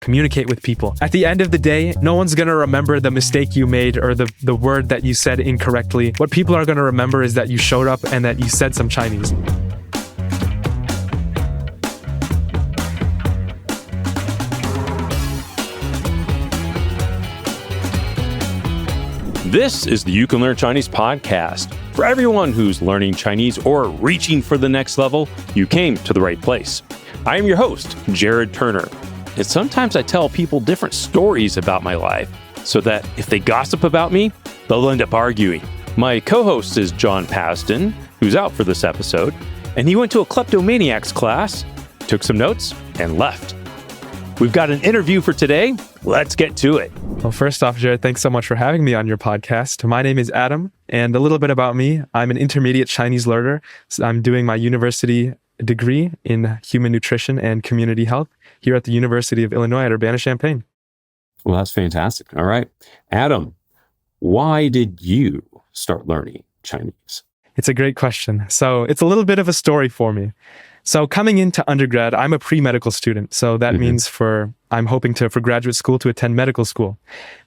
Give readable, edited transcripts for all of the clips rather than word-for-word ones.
communicate with people. At the end of the day, no one's going to remember the mistake you made or the word that you said incorrectly. What people are going to remember is that you showed up and that you said some Chinese. This is the You Can Learn Chinese podcast. For everyone who's learning Chinese or reaching for the next level, you came to the right place. I am your host, Jared Turner. And sometimes I tell people different stories about my life so that if they gossip about me, they'll end up arguing. My co-host is John Paston, who's out for this episode, and he went to a kleptomaniacs class, took some notes, and left. We've got an interview for today. Let's get to it. Well, first off, Jared, thanks so much for having me on your podcast. My name is Adam, and a little bit about me. I'm an intermediate Chinese learner. So I'm doing my university degree in human nutrition and community health here at the University of Illinois at Urbana-Champaign. Well, that's fantastic. All right. Adam, why did you start learning Chinese? It's a great question. So it's a little bit of a story for me. So coming into undergrad, I'm a pre-medical student. So that means I'm hoping for graduate school to attend medical school.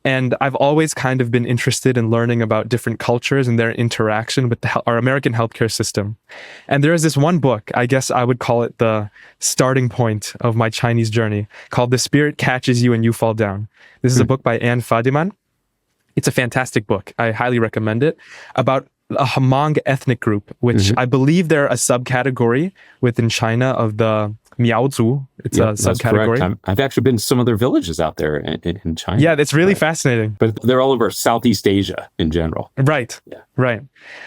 And I've always kind of been interested in learning about different cultures and their interaction with our American healthcare system. And there is this one book, I guess I would call it the starting point of my Chinese journey, called The Spirit Catches You and You Fall Down. This is a book by Anne Fadiman. It's a fantastic book. I highly recommend it, about a Hmong ethnic group, which I believe they're a subcategory within China of the Miaozu. It's a subcategory. I've actually been to some of their villages out there in China. Yeah, it's really fascinating. But they're all over Southeast Asia in general. Right. Yeah. Right.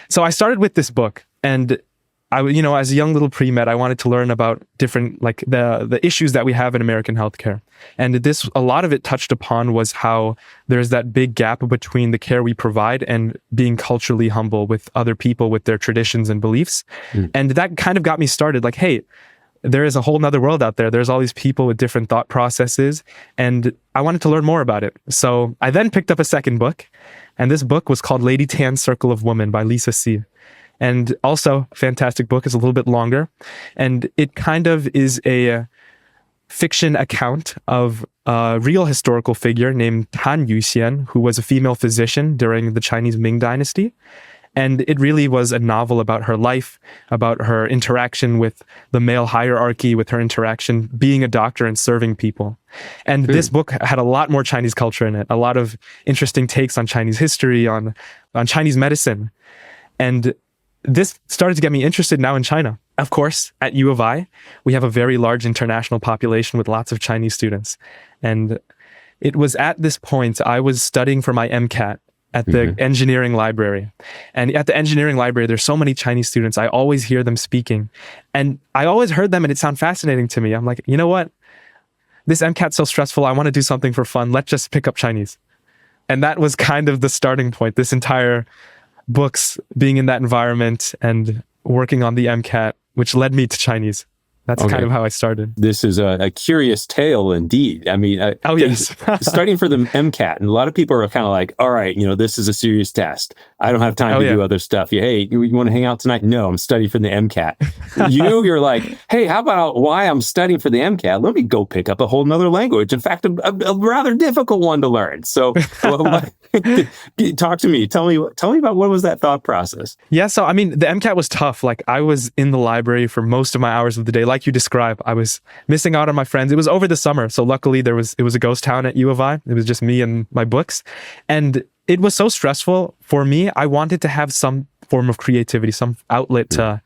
So I started with this book, and as a young little pre-med, I wanted to learn about different, like the issues that we have in American healthcare. And a lot of it touched upon was how there's that big gap between the care we provide and being culturally humble with other people, with their traditions and beliefs. And that kind of got me started, like, hey, there is a whole nother world out there. There's all these people with different thought processes, and I wanted to learn more about it. So I then picked up a second book, and this book was called Lady Tan's Circle of Women by Lisa See. And also, fantastic book. It's a little bit longer. And it kind of is a fiction account of a real historical figure named Tan Yuxian, who was a female physician during the Chinese Ming Dynasty. And it really was a novel about her life, about her interaction with the male hierarchy, with her interaction being a doctor and serving people. And this book had a lot more Chinese culture in it, a lot of interesting takes on Chinese history, on Chinese medicine. And this started to get me interested now in China. Of course, at U of I, we have a very large international population with lots of Chinese students. And it was at this point I was studying for my MCAT at the engineering library. And at the engineering library, there's so many Chinese students. I always hear them speaking. And I always heard them and it sounded fascinating to me. I'm like, you know what? This MCAT's so stressful. I want to do something for fun. Let's just pick up Chinese. And that was kind of the starting point, this entire books, being in that environment and working on the MCAT, which led me to Chinese. That's kind of how I started. This is a curious tale indeed. I mean, yes. Studying for the MCAT, and a lot of people are kind of like, all right, this is a serious test. I don't have time to do other stuff. Hey, you want to hang out tonight? No, I'm studying for the MCAT. You're like, hey, how about why I'm studying for the MCAT? Let me go pick up a whole nother language. In fact, a rather difficult one to learn. So talk to me. Tell me about what was that thought process? Yeah, so I mean, the MCAT was tough. Like, I was in the library for most of my hours of the day. Like you described, I was missing out on my friends. It was over the summer, so luckily it was a ghost town at U of I. It was just me and my books, and it was so stressful for me. I wanted to have some form of creativity, some outlet to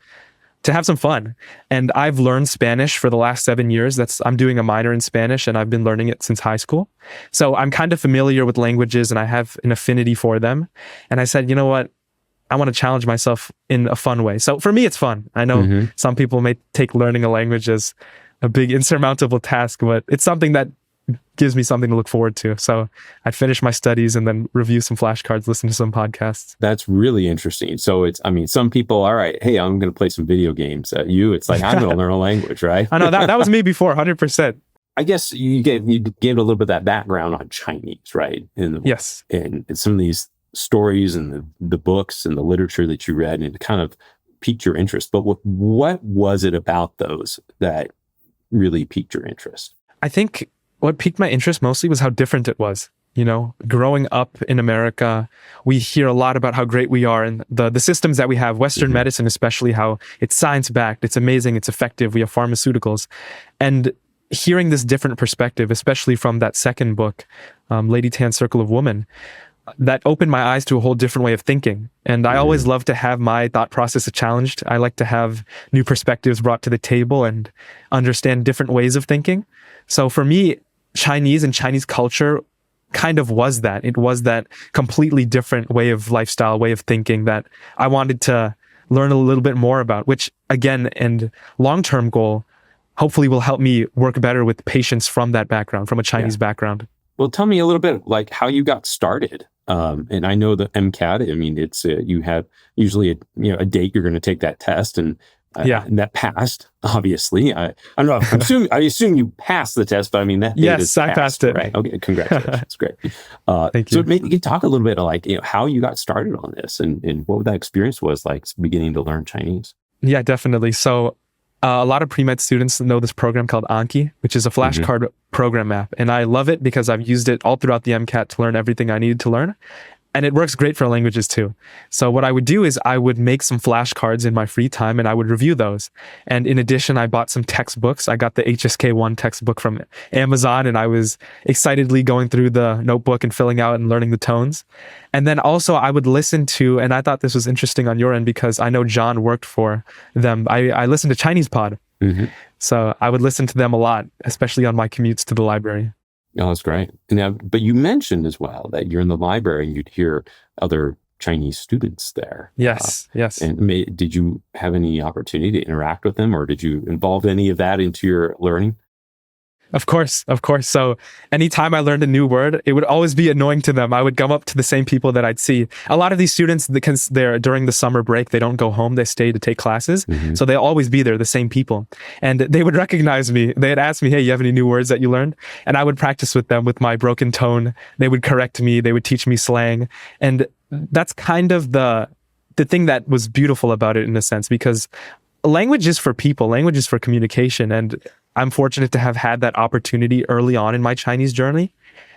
have some fun. And I've learned Spanish for the last 7 years. I'm doing a minor in Spanish, and I've been learning it since high school. So I'm kind of familiar with languages, and I have an affinity for them. And I said, you know what? I want to challenge myself in a fun way. So for me, it's fun. I know some people may take learning a language as a big insurmountable task, but it's something that gives me something to look forward to. So I'd finish my studies and then review some flashcards, listen to some podcasts. That's really interesting. So some people, all right, hey, I'm going to play some video games. It's like, I'm going to learn a language, right? I know that was me before, 100%. I guess you gave a little bit of that background on Chinese, right? Yes. And some of these stories and the books and the literature that you read, and it kind of piqued your interest. But what was it about those that really piqued your interest? I think what piqued my interest mostly was how different it was. You know, growing up in America, we hear a lot about how great we are and the systems that we have, Western medicine especially, how it's science-backed, it's amazing, it's effective, we have pharmaceuticals. And hearing this different perspective, especially from that second book, Lady Tan's Circle of Women, that opened my eyes to a whole different way of thinking. And I always love to have my thought process challenged. I like to have new perspectives brought to the table and understand different ways of thinking. So for me, Chinese and Chinese culture kind of was that. It was that completely different way of lifestyle, way of thinking that I wanted to learn a little bit more about, which again, and long-term goal, hopefully will help me work better with patients from that background, from a Chinese background. Well, tell me a little bit like how you got started. And I know the MCAT, I mean, it's you have usually a date you're going to take that test, and that passed, obviously. I don't know. I assume you passed the test, but I mean, that date is I passed it. Right. Okay. Congratulations. Great. Thank you. So maybe you can talk a little bit like, how you got started on this and what that experience was like beginning to learn Chinese. Yeah, definitely. So a lot of pre-med students know this program called Anki, which is a flashcard program app. And I love it because I've used it all throughout the MCAT to learn everything I needed to learn. And it works great for languages too. So what I would do is I would make some flashcards in my free time and I would review those. And in addition, I bought some textbooks. I got the HSK1 textbook from Amazon and I was excitedly going through the notebook and filling out and learning the tones. And then also I would listen to, and I thought this was interesting on your end because I know John worked for them. I listened to ChinesePod. So I would listen to them a lot, especially on my commutes to the library. Oh, that's great. Now, but you mentioned as well that you're in the library and you'd hear other Chinese students there. Yes. And did you have any opportunity to interact with them, or did you involve any of that into your learning? Of course. So anytime I learned a new word, it would always be annoying to them. I would come up to the same people that I'd see. A lot of these students, because they're during the summer break, they don't go home, they stay to take classes. So they'll always be there, the same people. And they would recognize me. They'd ask me, hey, you have any new words that you learned? And I would practice with them with my broken tone. They would correct me. They would teach me slang. And that's kind of the thing that was beautiful about it in a sense, because language is for people, language is for communication. And I'm fortunate to have had that opportunity early on in my Chinese journey.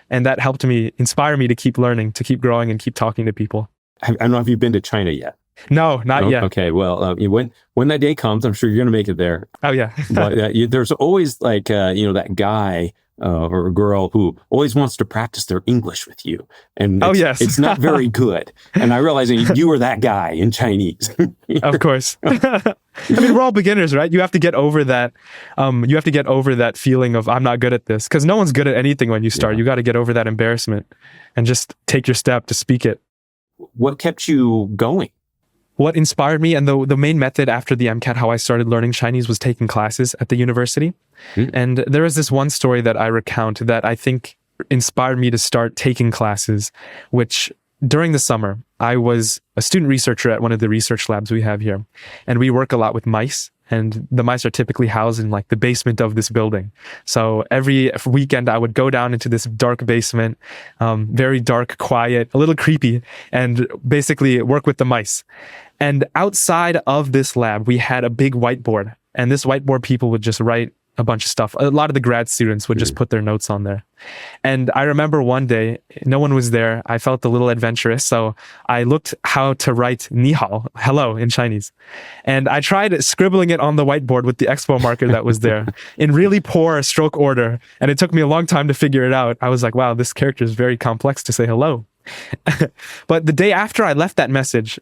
And that helped me, inspire me to keep learning, to keep growing and keep talking to people. I don't know if you've been to China yet. No, not yet. Okay, well, when that day comes, I'm sure you're going to make it there. Oh, yeah. But there's always like, that guy or a girl who always wants to practice their English with you. And it's not very good. And I realize you were that guy in Chinese. Of course. I mean, we're all beginners, right? You have to get over that. You have to get over that feeling of I'm not good at this, because no one's good at anything when you start. Yeah. You got to get over that embarrassment and just take your step to speak it. What kept you going? What inspired me, and the main method after the MCAT, how I started learning Chinese, was taking classes at the university. And there is this one story that I recount that I think inspired me to start taking classes, which during the summer, I was a student researcher at one of the research labs we have here. And we work a lot with mice. And the mice are typically housed in like the basement of this building. So every weekend I would go down into this dark basement, very dark, quiet, a little creepy, and basically work with the mice. And outside of this lab, we had a big whiteboard. And this whiteboard, people would just write a bunch of stuff. A lot of the grad students would just put their notes on there. And I remember one day, no one was there. I felt a little adventurous. So I looked how to write ni hao, hello, in Chinese. And I tried scribbling it on the whiteboard with the expo marker that was there in really poor stroke order. And it took me a long time to figure it out. I was like, wow, this character is very complex to say hello. But the day after I left that message,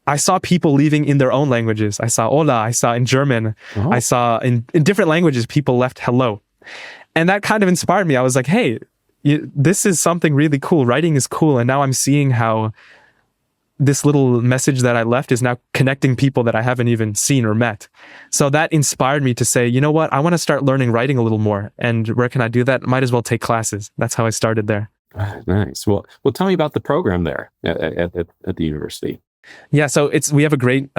I saw people leaving in their own languages. I saw hola, I saw in German, I saw in different languages, people left hello. And that kind of inspired me. I was like, hey, this is something really cool. Writing is cool. And now I'm seeing how this little message that I left is now connecting people that I haven't even seen or met. So that inspired me to say, you know what, I want to start learning writing a little more. And where can I do that? Might as well take classes. That's how I started there. Nice. Well, tell me about the program there at the university. Yeah, so we have a great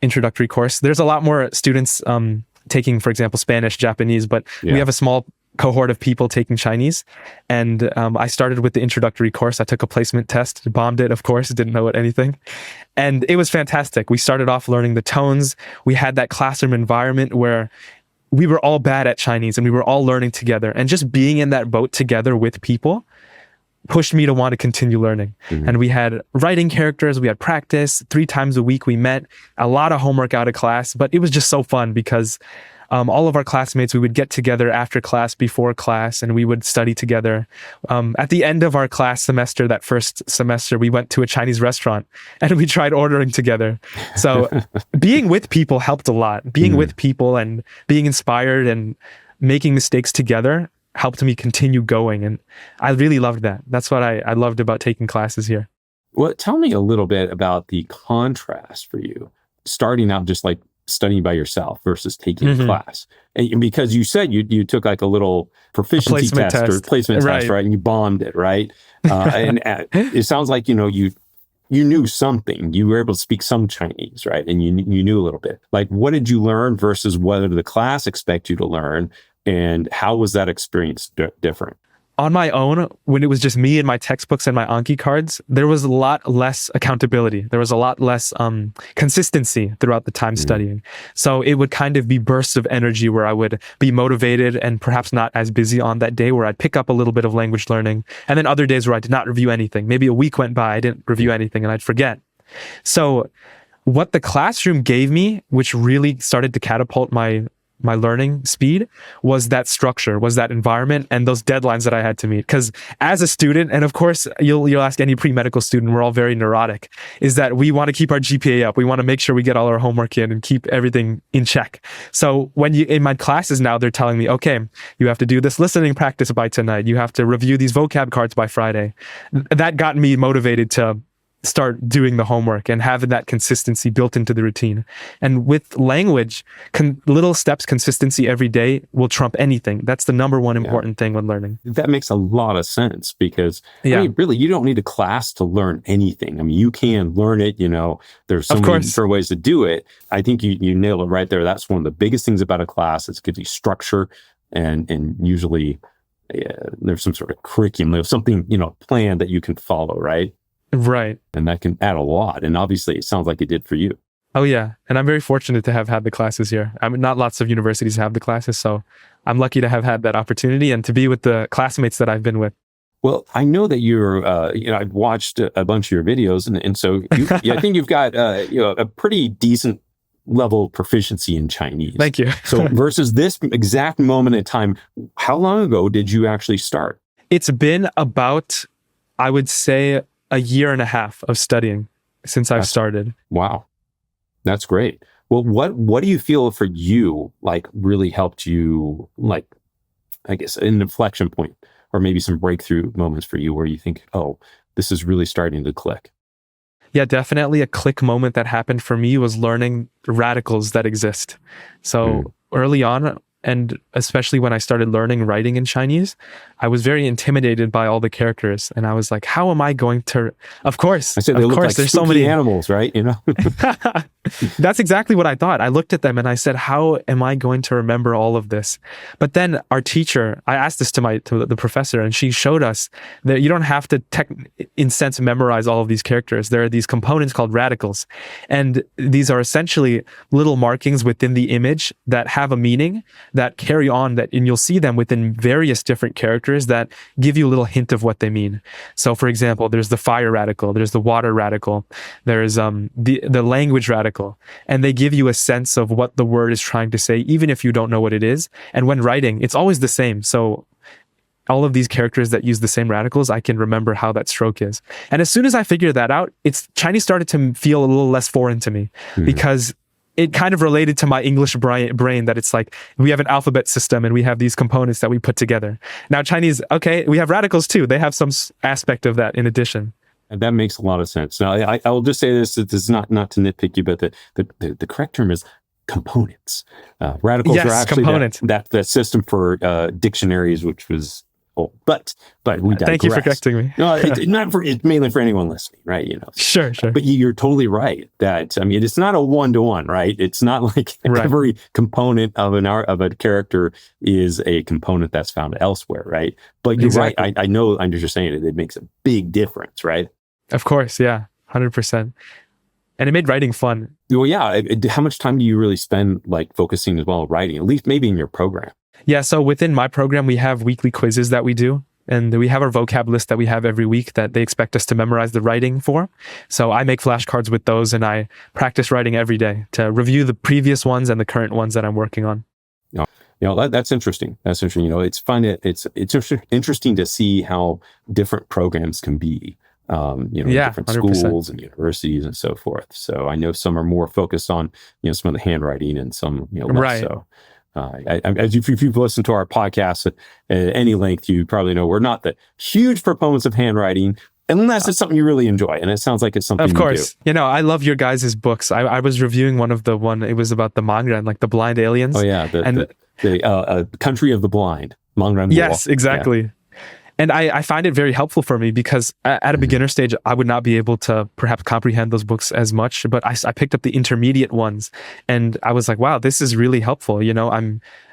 introductory course. There's a lot more students taking, for example, Spanish, Japanese, but we have a small cohort of people taking Chinese. And I started with the introductory course. I took a placement test, bombed it, of course, didn't know anything. And it was fantastic. We started off learning the tones. We had that classroom environment where we were all bad at Chinese and we were all learning together. And just being in that boat together with people pushed me to want to continue learning. And we had writing characters, we had practice, 3 times a week we met, a lot of homework out of class, but it was just so fun because all of our classmates, we would get together after class, before class, and we would study together. At the end of our class semester, that first semester, we went to a Chinese restaurant and we tried ordering together. So being with people helped a lot. Being with people and being inspired and making mistakes together helped me continue going. And I really loved that. That's what I loved about taking classes here. Well, tell me a little bit about the contrast for you, starting out just like studying by yourself versus taking a class. And because you said you took like a little proficiency test or placement test, right? And you bombed it, right? And it sounds like, you knew something. You were able to speak some Chinese, right? And you knew a little bit. Like, what did you learn versus what did the class expect you to learn? And how was that experience different? On my own, when it was just me and my textbooks and my Anki cards, there was a lot less accountability. There was a lot less consistency throughout the time studying. So it would kind of be bursts of energy where I would be motivated and perhaps not as busy on that day, where I'd pick up a little bit of language learning. And then other days where I did not review anything. Maybe a week went by, I didn't review anything and I'd forget. So what the classroom gave me, which really started to catapult my learning speed, was that structure, was that environment, and those deadlines that I had to meet. Because as a student, and of course you'll ask any pre-medical student, we're all very neurotic, is that we want to keep our GPA up. We want to make sure we get all our homework in and keep everything in check. So when in my classes now, they're telling me, okay, you have to do this listening practice by tonight. You have to review these vocab cards by Friday. That got me motivated to start doing the homework and having that consistency built into the routine. And with language, little steps, consistency every day will trump anything. That's the number one important thing when learning. That makes a lot of sense because really, you don't need a class to learn anything. I mean, you can learn it, there's so many different ways to do it. I think you nailed it right there. That's one of the biggest things about a class. It gives you structure and usually there's some sort of curriculum. There's something, planned that you can follow, right? Right. And that can add a lot. And obviously it sounds like it did for you. Oh yeah. And I'm very fortunate to have had the classes here. I mean, not lots of universities have the classes, so I'm lucky to have had that opportunity and to be with the classmates that I've been with. Well, I know that you're, I've watched a bunch of your videos and so I think you've got, a pretty decent level of proficiency in Chinese. Thank you. So versus this exact moment in time, how long ago did you actually start? It's been about, I would say, a year and a half of studying since I've started. Wow. That's great. Well, what do you feel for you, like really helped you, like, I guess an inflection point or maybe some breakthrough moments for you where you think, oh, this is really starting to click? Yeah, definitely a click moment that happened for me was learning radicals that exist. So early on, and especially when I started learning writing in Chinese, I was very intimidated by all the characters. And I was like, how am I going to, of course, I said they look like there's so many animals, right? That's exactly what I thought. I looked at them and I said, how am I going to remember all of this? But then our teacher, I asked this to the professor, and she showed us that you don't have to, in sense, memorize all of these characters. There are these components called radicals. And these are essentially little markings within the image that have a meaning, that carry on, and you'll see them within various different characters that give you a little hint of what they mean. So for example, there's the fire radical, there's the water radical, there's the language radical, and they give you a sense of what the word is trying to say, even if you don't know what it is. And when writing, it's always the same. So all of these characters that use the same radicals, I can remember how that stroke is. And as soon as I figured that out, Chinese started to feel a little less foreign to me because it kind of related to my English brain that it's like, we have an alphabet system and we have these components that we put together. Now Chinese, okay, we have radicals too. They have some aspect of that in addition. And that makes a lot of sense. Now, I will just say this is not to nitpick you, but the correct term is components. Radicals are actually that system for dictionaries, which was old. But we digress. Thank you for correcting me. No, it's mainly for anyone listening, right? Sure. But you're totally right that, I mean, it's not a one-to-one, right? It's not like every component of a character is a component that's found elsewhere, right? But you're right. I know, I'm just saying it makes a big difference, right? Of course, yeah, 100%. And it made writing fun. Well, yeah. How much time do you really spend like focusing as well writing, at least maybe in your program? Yeah, so within my program, we have weekly quizzes that we do. And we have our vocab list that we have every week that they expect us to memorize the writing for. So I make flashcards with those and I practice writing every day to review the previous ones and the current ones that I'm working on. That's interesting. That's interesting. It's fun. It's interesting to see how different programs can be. Different 100%. schools and universities and so forth. So I know some are more focused on some of the handwriting and some less Right. so. If you've listened to our podcast at any length, you probably know we're not the huge proponents of handwriting unless it's something you really enjoy. And it sounds like it's something Of course. you do. I love your guys' books. I was reviewing it was about the Mandarin, like the blind aliens. Oh yeah. The Country of the Blind. Mandarin. Yes, exactly. Yeah. And I find it very helpful for me because at a beginner stage, I would not be able to perhaps comprehend those books as much, but I picked up the intermediate ones and I was like, wow, this is really helpful.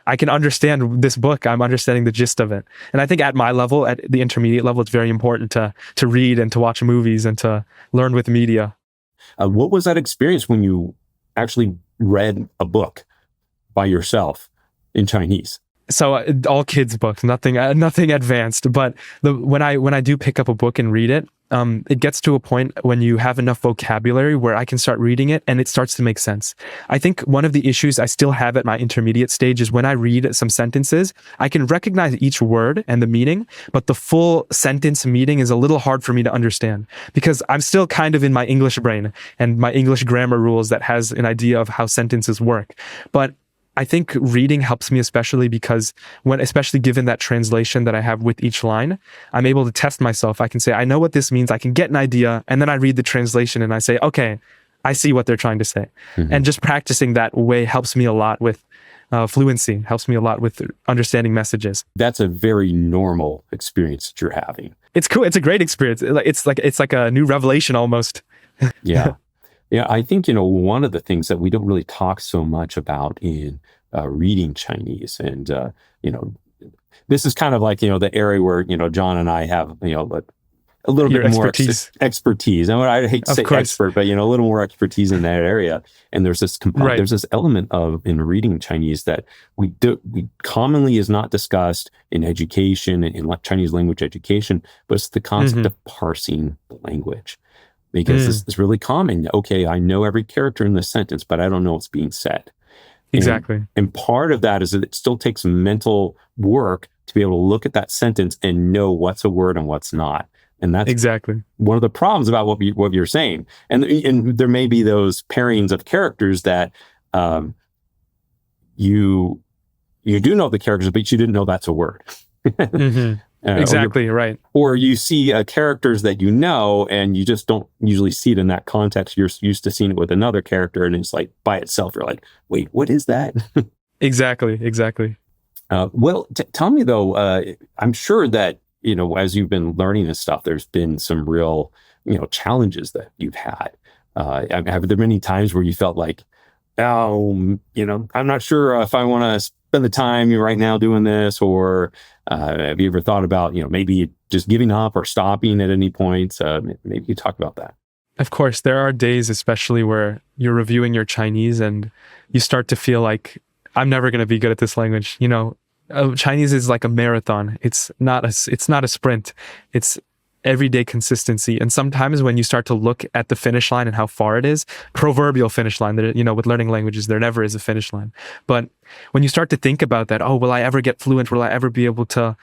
I can understand this book. I'm understanding the gist of it. And I think at my level, at the intermediate level, it's very important to read and to watch movies and to learn with media. What was that experience when you actually read a book by yourself in Chinese? So all kids books, nothing advanced. But when I do pick up a book and read it, it gets to a point when you have enough vocabulary where I can start reading it and it starts to make sense. I think one of the issues I still have at my intermediate stage is when I read some sentences, I can recognize each word and the meaning, but the full sentence meaning is a little hard for me to understand because I'm still kind of in my English brain and my English grammar rules that has an idea of how sentences work. But I think reading helps me especially because especially given that translation that I have with each line, I'm able to test myself. I can say, I know what this means. I can get an idea. And then I read the translation and I say, okay, I see what they're trying to say. Mm-hmm. And just practicing that way helps me a lot with fluency, helps me a lot with understanding messages. That's a very normal experience that you're having. It's cool. It's a great experience. It's like a new revelation almost. Yeah. Yeah, I think, one of the things that we don't really talk so much about in reading Chinese, and, this is kind of like, the area where, John and I have, a little bit more expertise. And I hate to say expert, but, a little more expertise in that area. And there's this there's this element in reading Chinese that we commonly is not discussed in education, in Chinese language education, but it's the concept of parsing the language. Because it's really common. Okay, I know every character in the sentence, but I don't know what's being said. Exactly. And part of that is that it still takes mental work to be able to look at that sentence and know what's a word and what's not. And that's exactly one of the problems about what you're saying. And there may be those pairings of characters that you do know the characters, but you didn't know that's a word. Exactly, right. Or you see characters that and you just don't usually see it in that context. You're used to seeing it with another character and it's like by itself, you're like, wait, what is that? Exactly. Well, tell me though, I'm sure that, as you've been learning this stuff, there's been some real, challenges that you've had. Have there been any times where you felt like, I'm not sure if I want to spend the time right now doing this, or have you ever thought about, maybe just giving up or stopping at any point? Maybe you talk about that. Of course, there are days, especially where you're reviewing your Chinese and you start to feel like, I'm never going to be good at this language. Chinese is like a marathon. It's not a sprint. It's everyday consistency. And sometimes when you start to look at the finish line and how far it is, proverbial finish line, with learning languages, there never is a finish line. But when you start to think about that, will I ever get fluent? Will I ever be able to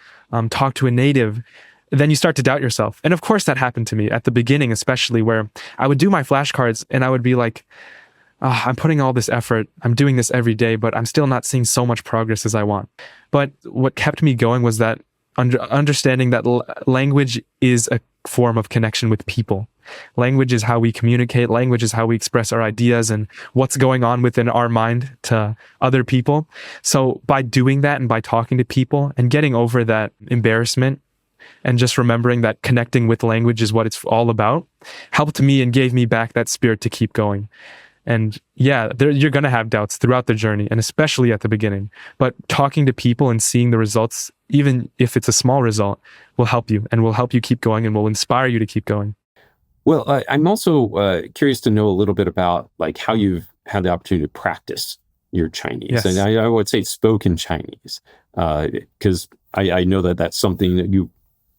talk to a native? Then you start to doubt yourself. And of course that happened to me at the beginning, especially where I would do my flashcards and I would be like, I'm putting all this effort. I'm doing this every day, but I'm still not seeing so much progress as I want. But what kept me going was that understanding that language is a form of connection with people. Language is how we communicate. Language is how we express our ideas and what's going on within our mind to other people. So by doing that and by talking to people and getting over that embarrassment and just remembering that connecting with language is what it's all about, helped me and gave me back that spirit to keep going. And yeah, you're going to have doubts throughout the journey, and especially at the beginning. But talking to people and seeing the results, even if it's a small result, will help you and will help you keep going and will inspire you to keep going. Well, I'm also curious to know a little bit about like how you've had the opportunity to practice your Chinese. Yes. And I would say spoken Chinese, because I know that that's something that you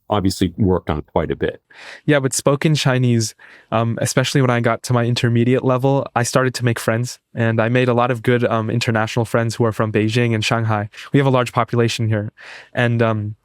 obviously worked on quite a bit. Yeah, with spoken Chinese, especially when I got to my intermediate level, I started to make friends, and I made a lot of good international friends who are from Beijing and Shanghai. We have a large population here, and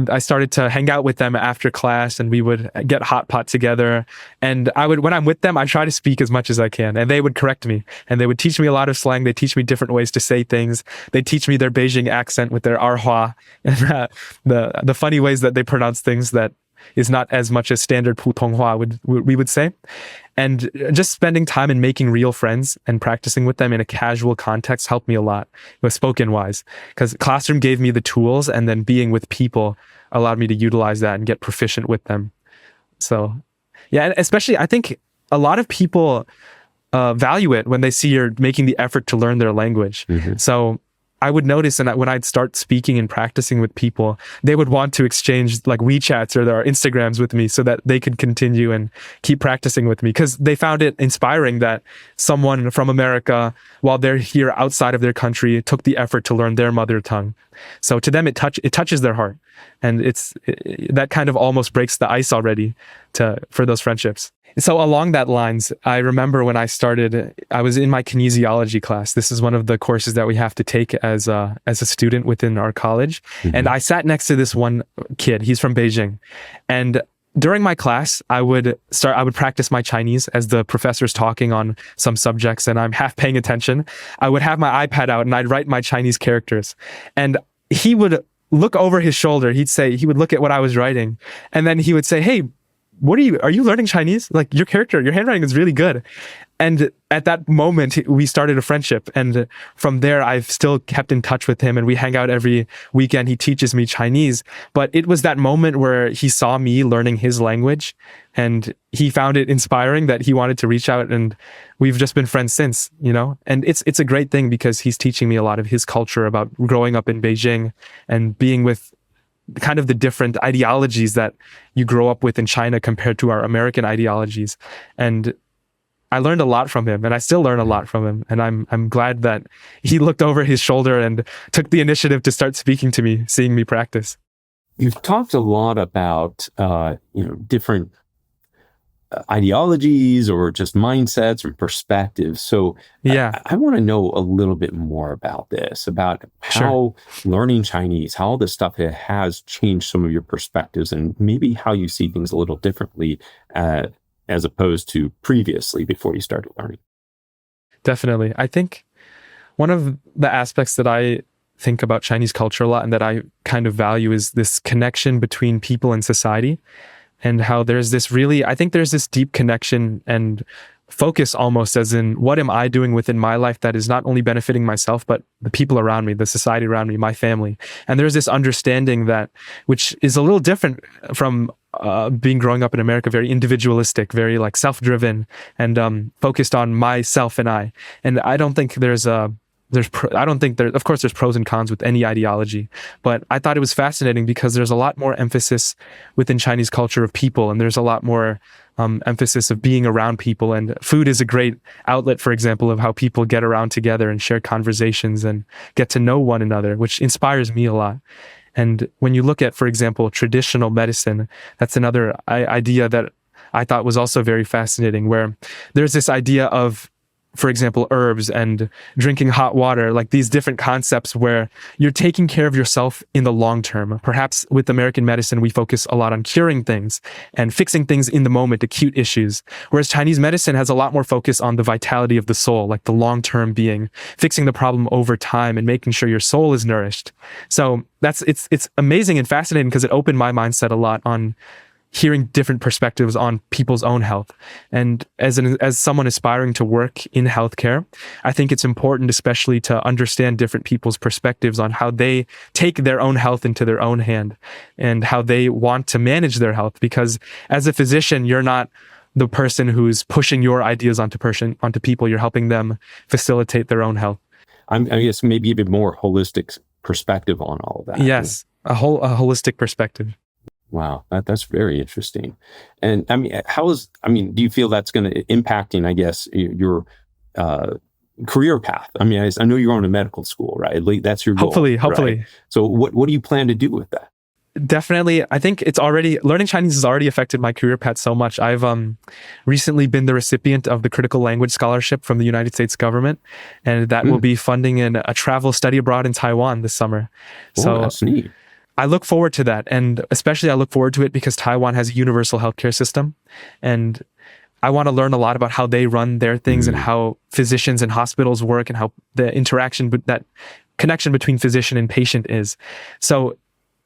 I started to hang out with them after class, and we would get hot pot together. And when I'm with them, I try to speak as much as I can, and they would correct me, and they would teach me a lot of slang. They teach me different ways to say things. They teach me their Beijing accent with their erhua, and the funny ways that they pronounce things that is not as much as standard Putonghua we would say. And just spending time and making real friends and practicing with them in a casual context helped me a lot, with spoken wise, because classroom gave me the tools, and then being with people allowed me to utilize that and get proficient with them. So yeah, and especially I think a lot of people value it when they see you're making the effort to learn their language. Mm-hmm. So I would notice, and when I'd start speaking and practicing with people, they would want to exchange like WeChats or their Instagrams with me so that they could continue and keep practicing with me, because they found it inspiring that someone from America, while they're here outside of their country, took the effort to learn their mother tongue. So to them, it touches their heart, and that kind of almost breaks the ice already for those friendships. So along that lines, I remember when I started, I was in my kinesiology class. This is one of the courses that we have to take as a student within our college. Mm-hmm. And I sat next to this one kid. He's from Beijing. And during my class, I would practice my Chinese as the professor's talking on some subjects and I'm half paying attention. I would have my iPad out and I'd write my Chinese characters. And he would look over his shoulder. He would look at what I was writing. And then he would say, "Hey, are you learning Chinese? Like your handwriting is really good." And at that moment, we started a friendship. And from there, I've still kept in touch with him and we hang out every weekend. He teaches me Chinese. But it was that moment where he saw me learning his language and he found it inspiring that he wanted to reach out, and we've just been friends since, And it's a great thing because he's teaching me a lot of his culture about growing up in Beijing and being with kind of the different ideologies that you grow up with in China compared to our American ideologies. And I learned a lot from him, and I still learn a lot from him. And I'm glad that he looked over his shoulder and took the initiative to start speaking to me, seeing me practice. You've talked a lot about, different ideologies or just mindsets or perspectives. So yeah, I want to know a little bit more about this, about how learning Chinese, how all this stuff has changed some of your perspectives and maybe how you see things a little differently as opposed to previously before you started learning. Definitely. I think one of the aspects that I think about Chinese culture a lot and that I kind of value is this connection between people and society. And how there's this deep connection and focus almost as in, what am I doing within my life that is not only benefiting myself, but the people around me, the society around me, my family. And there's this understanding which is a little different from growing up in America, very individualistic, very like self-driven and focused on myself and I. And I don't think of course there's pros and cons with any ideology, but I thought it was fascinating because there's a lot more emphasis within Chinese culture of people, and there's a lot more emphasis of being around people, and food is a great outlet, for example, of how people get around together and share conversations and get to know one another, which inspires me a lot. And when you look at, for example, traditional medicine, that's another idea that I thought was also very fascinating, where there's this idea of, for example, herbs and drinking hot water, like these different concepts where you're taking care of yourself in the long term. Perhaps with American medicine, we focus a lot on curing things and fixing things in the moment, acute issues. Whereas Chinese medicine has a lot more focus on the vitality of the soul, like the long-term being, fixing the problem over time and making sure your soul is nourished. So it's amazing and fascinating because it opened my mindset a lot on hearing different perspectives on people's own health. And as someone aspiring to work in healthcare, I think it's important especially to understand different people's perspectives on how they take their own health into their own hand and how they want to manage their health. Because as a physician, you're not the person who's pushing your ideas onto people. You're helping them facilitate their own health. I guess maybe even more holistic perspective on all of that. Yes, a holistic perspective. Wow, that's very interesting. And I mean, do you feel that's going to impacting, I guess, your uh, career path? I mean, I know you're going to medical school, right? At least that's your goal, Hopefully. right? So what do you plan to do with that? Definitely. I think learning Chinese has already affected my career path so much. I've recently been the recipient of the Critical Language Scholarship from the United States government, and that will be funding a travel study abroad in Taiwan this summer. Oh, that's neat. I look forward to that. And especially I look forward to it because Taiwan has a universal healthcare system. And I want to learn a lot about how they run their things and how physicians and hospitals work and how the that connection between physician and patient is. So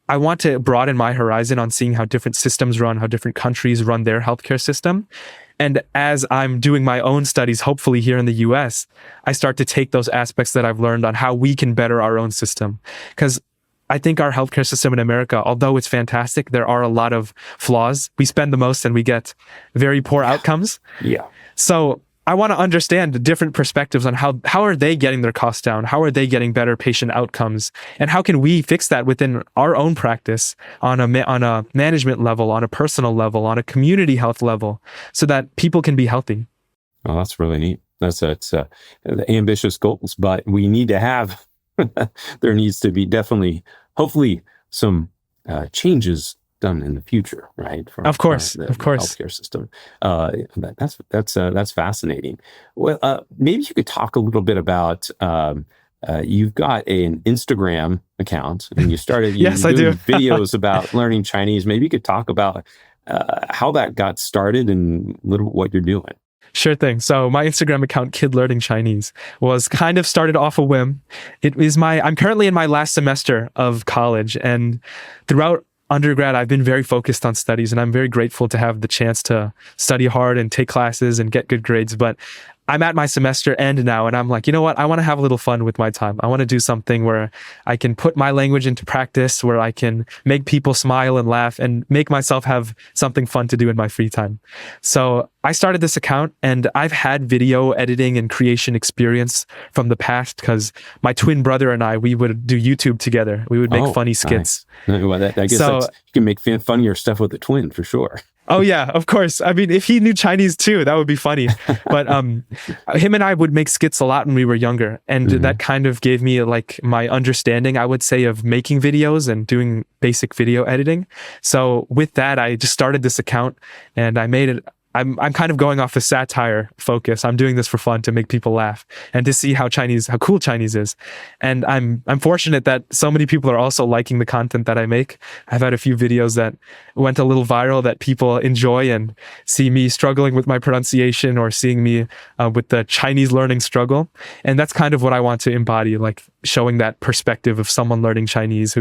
I want to broaden my horizon on seeing how different systems run, how different countries run their healthcare system. And as I'm doing my own studies, hopefully here in the US, I start to take those aspects that I've learned on how we can better our own system. Because I think our healthcare system in America, although it's fantastic, there are a lot of flaws. We spend the most and we get very poor outcomes. Yeah. So I want to understand the different perspectives on how are they getting their costs down? How are they getting better patient outcomes? And how can we fix that within our own practice on a management level, on a personal level, on a community health level, so that people can be healthy? Oh, that's really neat. That's ambitious goals, but we need to have, there needs to be definitely, hopefully, some changes done in the future, right? From, of course. The healthcare system. That's fascinating. Well, maybe you could talk a little bit about. You've got an Instagram account, and you started yes, I do. videos about learning Chinese. Maybe you could talk about how that got started and what you're doing. Sure thing. So my Instagram account, Kid Learning Chinese, was kind of started off a whim. I'm currently in my last semester of college, and throughout undergrad, I've been very focused on studies, and I'm very grateful to have the chance to study hard and take classes and get good grades. But I'm at my semester end now, and I'm like, you know what? I want to have a little fun with my time. I want to do something where I can put my language into practice, where I can make people smile and laugh and make myself have something fun to do in my free time. So I started this account, and I've had video editing and creation experience from the past because my twin brother and we would do YouTube together. We would make funny skits. Nice. Well, I guess you can make funnier stuff with a twin for sure. Oh yeah, of course. I mean, if he knew Chinese too, that would be funny. But him and I would make skits a lot when we were younger. And that kind of gave me like my understanding, I would say, of making videos and doing basic video editing. So with that, I just started this account and I made it. I'm kind of going off a satire focus. I'm doing this for fun to make people laugh and to see how cool Chinese is. And I'm fortunate that so many people are also liking the content that I make. I've had a few videos that went a little viral that people enjoy and see me struggling with my pronunciation or seeing me with the Chinese learning struggle. And that's kind of what I want to embody, like showing that perspective of someone learning Chinese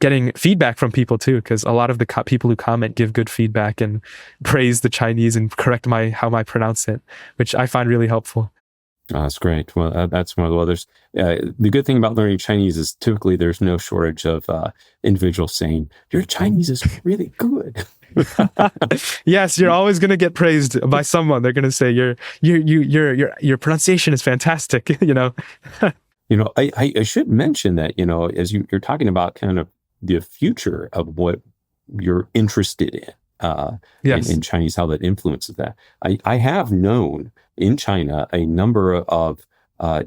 getting feedback from people too, because a lot of the people who comment give good feedback and praise the Chinese and correct how I pronounce it, which I find really helpful. Oh, that's great. Well, that's one of the others. The good thing about learning Chinese is typically there's no shortage of individuals saying, your Chinese is really good. Yes, you're always going to get praised by someone. They're going to say your pronunciation is fantastic, I should mention that, as you're talking about kind of the future of what you're interested in, yes. in Chinese, how that influences that. I have known in China a number of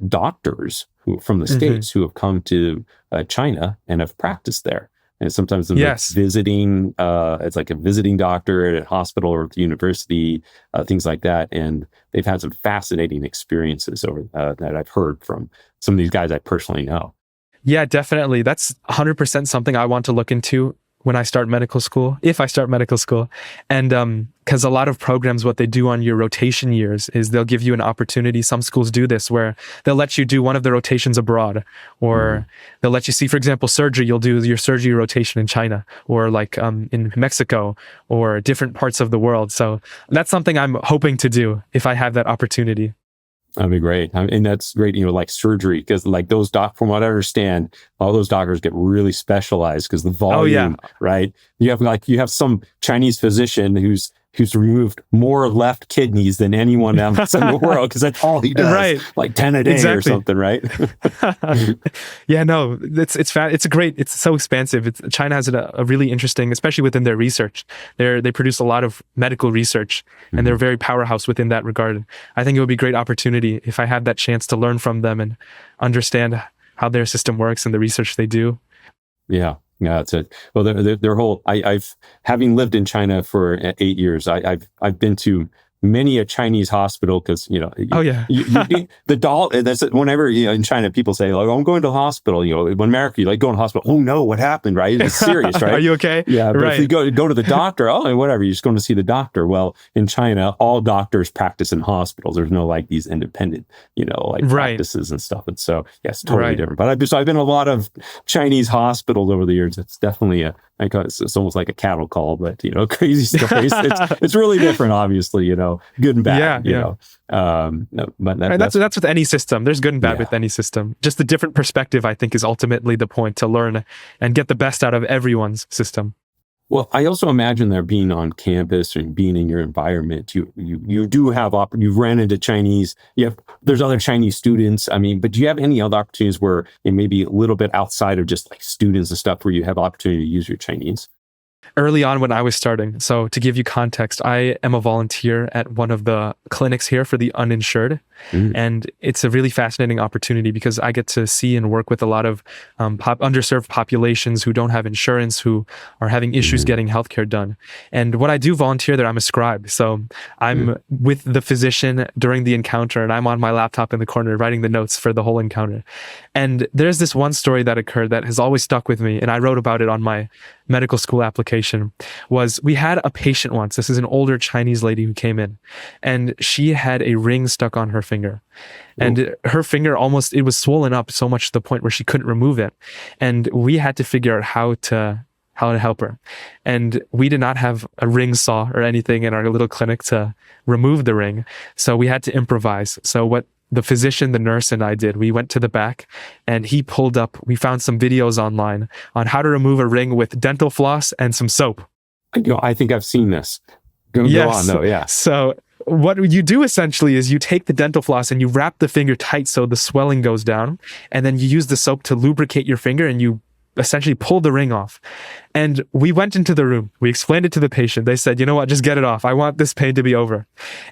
doctors from the States who have come to China and have practiced there. And sometimes they're visiting, it's like a visiting doctor at a hospital or at the university, things like that. And they've had some fascinating experiences that I've heard from some of these guys I personally know. Yeah, definitely. That's 100% something I want to look into when I start medical school, if I start medical school. And because a lot of programs, what they do on your rotation years is they'll give you an opportunity. Some schools do this where they'll let you do one of the rotations abroad, or they'll let you see, for example, surgery. You'll do your surgery rotation in China or like in Mexico or different parts of the world. So that's something I'm hoping to do if I have that opportunity. That'd be great. And that's great, like surgery, because like from what I understand, all those doctors get really specialized because the volume, right? You have some Chinese physician who's who's removed more left kidneys than anyone else in the world, because that's all he does, Right. like 10 a day or something, right? Yeah, no, it's so expansive. China has a really interesting, especially within their research. They produce a lot of medical research, and they're very powerhouse within that regard. I think it would be a great opportunity if I had that chance to learn from them and understand how their system works and the research they do. Yeah. Yeah, that's it. Well, their whole, I've having lived in China for 8 years, I've been to many a Chinese hospital, because Oh yeah. the doll, that's whenever in China people say, like, oh, I'm going to the hospital, when America, you like go to the hospital, oh no, what happened, right? It's serious, right? Are you okay? Yeah, but right. if you go to the doctor, oh, whatever, you're just going to see the doctor. Well, in China, all doctors practice in hospitals. There's no like these independent, like practices and stuff. And so, yes, totally different. But I've been in a lot of Chinese hospitals over the years. It's definitely it's almost like a cattle call, but crazy stories. It's really different, obviously, good and bad. No, but that's with any system. There's good and bad with any system. Just the different perspective, I think, is ultimately the point, to learn and get the best out of everyone's system. Well, I also imagine there being on campus and being in your environment, you do have you ran into Chinese. There's other Chinese students. I mean, but do you have any other opportunities where it may be a little bit outside of just like students and stuff, where you have opportunity to use your Chinese? Early on when I was starting, so to give you context, I am a volunteer at one of the clinics here for the uninsured. And it's a really fascinating opportunity because I get to see and work with a lot of underserved populations who don't have insurance, who are having issues getting healthcare done. And what I do volunteer there, I'm a scribe. So I'm with the physician during the encounter, and I'm on my laptop in the corner writing the notes for the whole encounter. And there's this one story that occurred that has always stuck with me, and I wrote about it on my medical school application. Was we had a patient once. This is an older Chinese lady who came in, and she had a ring stuck on her finger. And her finger it was swollen up so much to the point where she couldn't remove it. And we had to figure out how to help her. And we did not have a ring saw or anything in our little clinic to remove the ring. So we had to improvise. So what the physician, the nurse, and I did, we went to the back, and we found some videos online on how to remove a ring with dental floss and some soap. I think I've seen this. Go on though, yeah. So what you do essentially is you take the dental floss and you wrap the finger tight so the swelling goes down, and then you use the soap to lubricate your finger, and you essentially pull the ring off. And we went into the room. We explained it to the patient. They said, you know what, just get it off. I want this pain to be over.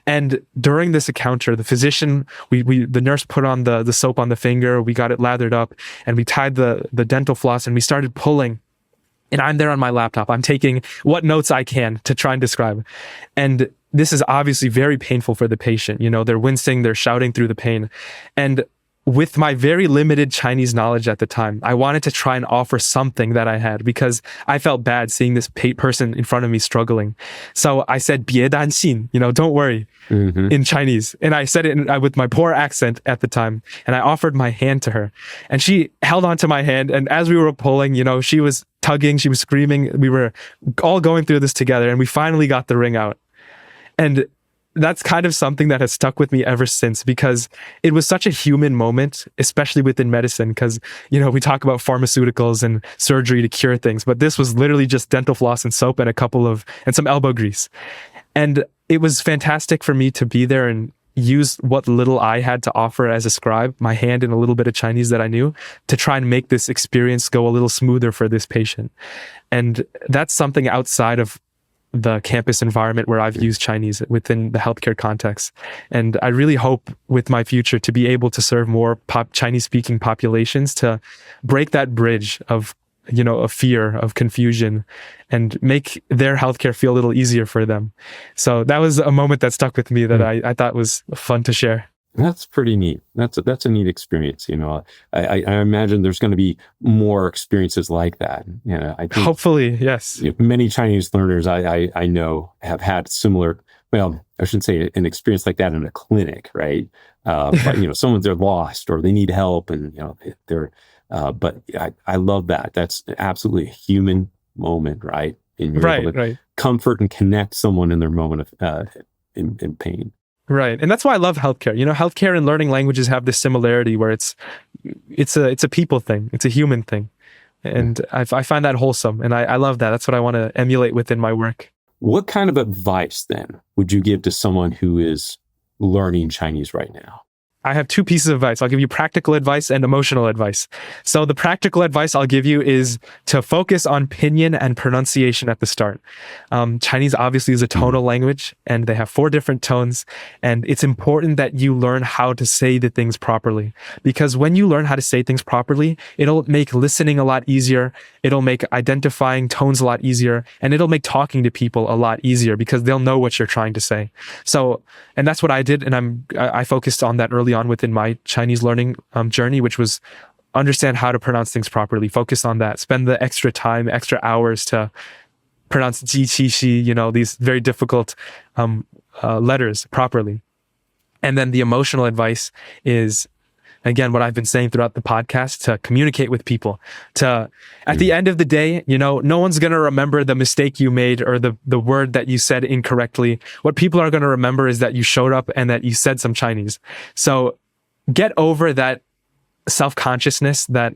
And during this encounter, the physician, the nurse put on the soap on the finger. We got it lathered up, and we tied the dental floss, and we started pulling. And I'm there on my laptop. I'm taking what notes I can to try and describe. And this is obviously very painful for the patient. They're wincing, they're shouting through the pain. And with my very limited Chinese knowledge at the time, I wanted to try and offer something that I had, because I felt bad seeing this person in front of me struggling. So I said, 别担心, don't worry, in Chinese. And I said it with my poor accent at the time. And I offered my hand to her. And she held onto my hand. And as we were pulling, she was tugging, she was screaming. We were all going through this together. And we finally got the ring out. And that's kind of something that has stuck with me ever since, because it was such a human moment, especially within medicine, because, we talk about pharmaceuticals and surgery to cure things, but this was literally just dental floss and soap and and some elbow grease. And it was fantastic for me to be there and use what little I had to offer as a scribe, my hand and a little bit of Chinese that I knew, to try and make this experience go a little smoother for this patient. And that's something outside of the campus environment where I've used Chinese within the healthcare context. And I really hope with my future to be able to serve more Chinese-speaking populations, to break that bridge of, of fear, of confusion, and make their healthcare feel a little easier for them. So that was a moment that stuck with me that I thought was fun to share. That's pretty neat. That's a neat experience. I imagine there's going to be more experiences like that. I think, hopefully, yes. Many Chinese learners I know have had similar. Well, I shouldn't say an experience like that in a clinic, right? But they're lost or they need help, and they're. But I love that. That's absolutely a human moment, right? And you're able to comfort and connect someone in their moment of in pain. Right. And that's why I love healthcare. Healthcare and learning languages have this similarity where it's a people thing. It's a human thing. And I find that wholesome. And I love that. That's what I want to emulate within my work. What kind of advice then would you give to someone who is learning Chinese right now? I have two pieces of advice. I'll give you practical advice and emotional advice. So the practical advice I'll give you is to focus on pinyin and pronunciation at the start. Chinese obviously is a tonal language, and they have 4 different tones. And it's important that you learn how to say the things properly. Because when you learn how to say things properly, it'll make listening a lot easier. It'll make identifying tones a lot easier. And it'll make talking to people a lot easier because they'll know what you're trying to say. So, and that's what I did. And I focused on that early on within my Chinese learning journey, which was understand how to pronounce things properly. Focus on that. Spend the extra time, extra hours to pronounce ji, qi, shi, these very difficult letters properly. And then the emotional advice is, again, what I've been saying throughout the podcast, to communicate with people. At the end of the day, no one's going to remember the mistake you made or the word that you said incorrectly. What people are going to remember is that you showed up and that you said some Chinese. So get over that self-consciousness, that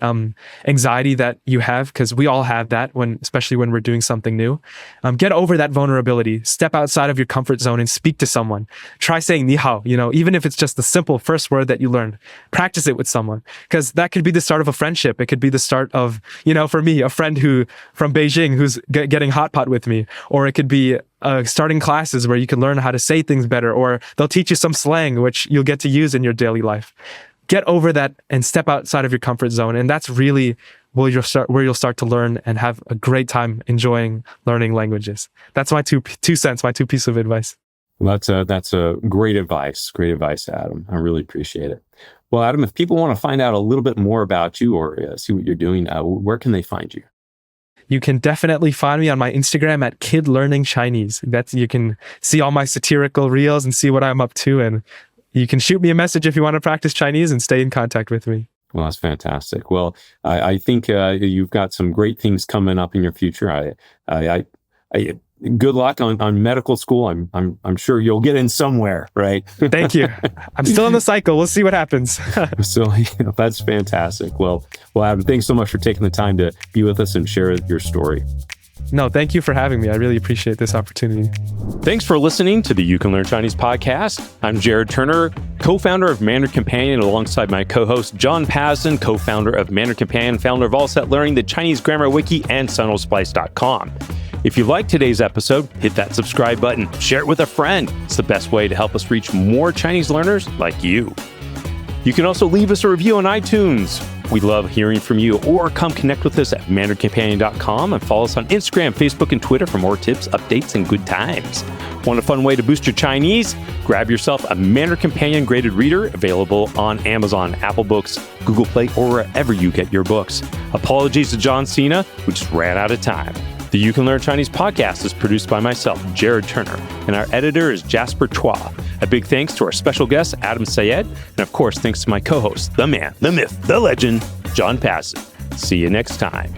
anxiety that you have, because we all have that, especially when we're doing something new. Get over that vulnerability. Step outside of your comfort zone and speak to someone. Try saying ni hao, even if it's just the simple first word that you learned. Practice it with someone, because that could be the start of a friendship. It could be the start of, for me, a friend from Beijing who's getting hot pot with me, or it could be starting classes where you can learn how to say things better, or they'll teach you some slang which you'll get to use in your daily life. Get over that and step outside of your comfort zone. And that's really where you'll start to learn and have a great time enjoying learning languages. That's my two cents, my 2 pieces of advice. Well, that's a great advice. Great advice, Adam. I really appreciate it. Well, Adam, if people want to find out a little bit more about you or see what you're doing, where can they find you? You can definitely find me on my Instagram at Kid Learning Chinese. You can see all my satirical reels and see what I'm up to, and you can shoot me a message if you want to practice Chinese and stay in contact with me. Well, that's fantastic. Well, I think you've got some great things coming up in your future. I good luck on medical school. I'm sure you'll get in somewhere, right? Thank you. I'm still in the cycle. We'll see what happens. So that's fantastic. Well, Adam, thanks so much for taking the time to be with us and share your story. No, thank you for having me. I really appreciate this opportunity. Thanks for listening to the You Can Learn Chinese podcast. I'm Jared Turner, co-founder of Mandarin Companion, alongside my co-host John Pasden, co-founder of Mandarin Companion, founder of All Set Learning, the Chinese Grammar Wiki, and SunOSplice.com. If you liked today's episode, hit that subscribe button. Share it with a friend. It's the best way to help us reach more Chinese learners like you. You can also leave us a review on iTunes. We love hearing from you, or come connect with us at mandarincompanion.com and follow us on Instagram, Facebook, and Twitter for more tips, updates, and good times. Want a fun way to boost your Chinese? Grab yourself a Mandarin Companion graded reader, available on Amazon, Apple Books, Google Play, or wherever you get your books. Apologies to John Cena, who just ran out of time. The You Can Learn Chinese podcast is produced by myself, Jared Turner, and our editor is Jasper Chua. A big thanks to our special guest, Adam Syed, and of course, thanks to my co-host, the man, the myth, the legend, John Pasden. See you next time.